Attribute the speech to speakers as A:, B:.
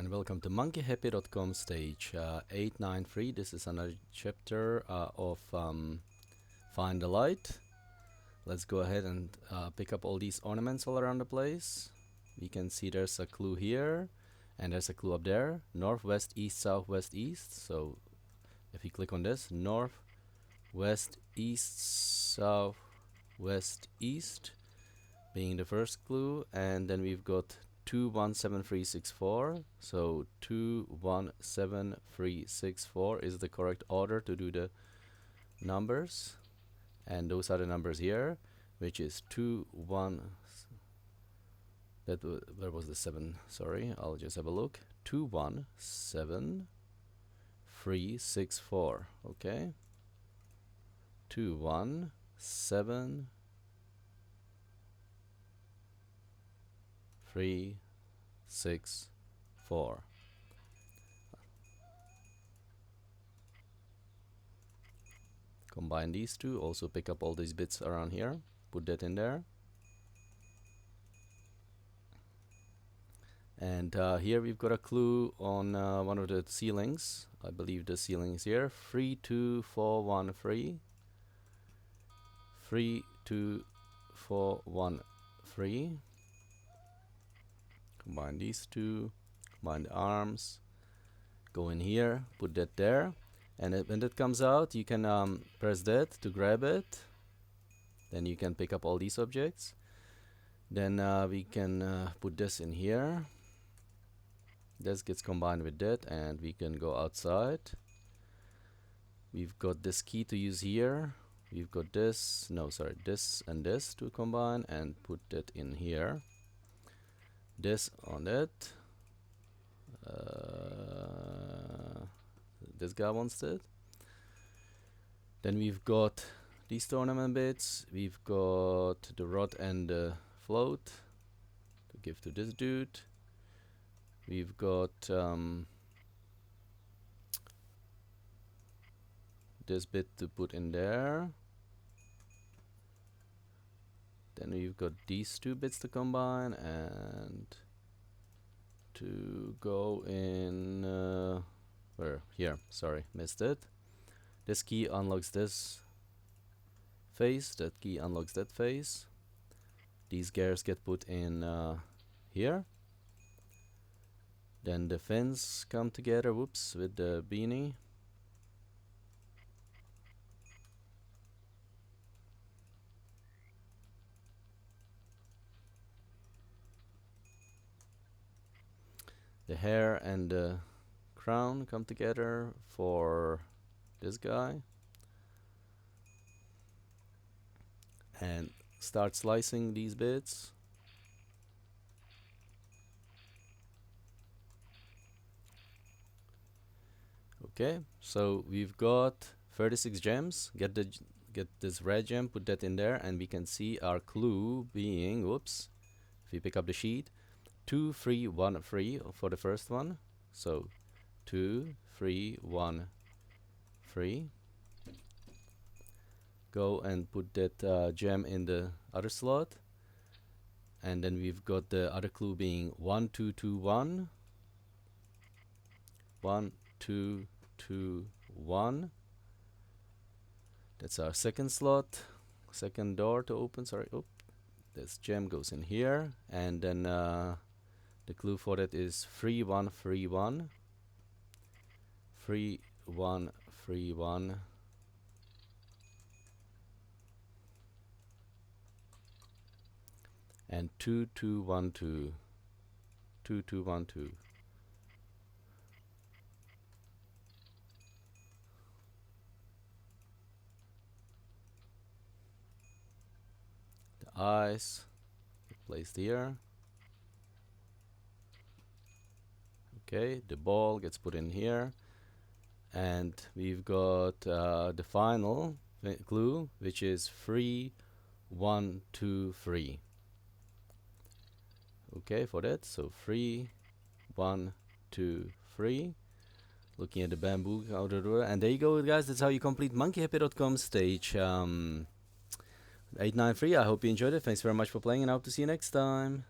A: and welcome to monkeyhappy.com stage 893. This is another chapter of Find the Light. Let's go ahead and pick up all these ornaments all around the place. We can see there's a clue here and there's a clue up there. North, west, east, south, west, east. So if you click on this, north, west, east, south, west, east being the first clue, and then we've got 217364. So 217364 is the correct order to do the numbers, and those are the numbers here, which is 1. Where was the 7? Sorry, I'll just have a look. 217364. Okay, 217364. Combine these two, also pick up all these bits around here, put that in there. And here we've got a clue on one of the ceilings. I believe the ceiling is here. 32413. 32413. Combine these two, combine the arms, go in here, put that there, and when that comes out, you can press that to grab it. Then you can pick up all these objects. Then we can put this in here. This gets combined with that, and we can go outside. We've got this key to use here. We've got this, no, sorry, this and this to combine and put that in here. This on it. This guy wants it. Then we've got these ornament bits. We've got the rod and the float to give to this dude. We've got this bit to put in there. Then we've got these two bits to combine and to go in where? Here, sorry, missed it. This key unlocks this face, that key unlocks that face. These gears get put in here. Then the fins come together, whoops, with the beanie. The hair and the crown come together for this guy. And start slicing these bits. Okay, so we've got 36 gems. Get this red gem, put that in there, and we can see our clue being, whoops, if we pick up the sheet, 2313 for the first one. So 2313. Go and put that gem in the other slot, and then we've got the other clue being 1221. 1221. That's our second slot, second door to open. Sorry, oh, this gem goes in here, and then the clue for that is 3131. 3131. And 2212. 2212. The eyes placed here. Okay, the ball gets put in here, and we've got the final clue, which is 3123. Okay, for that, so 3123. Looking at the bamboo out the door, and there you go, guys. That's how you complete monkeyhappy.com stage 893. I hope you enjoyed it. Thanks very much for playing, and I hope to see you next time.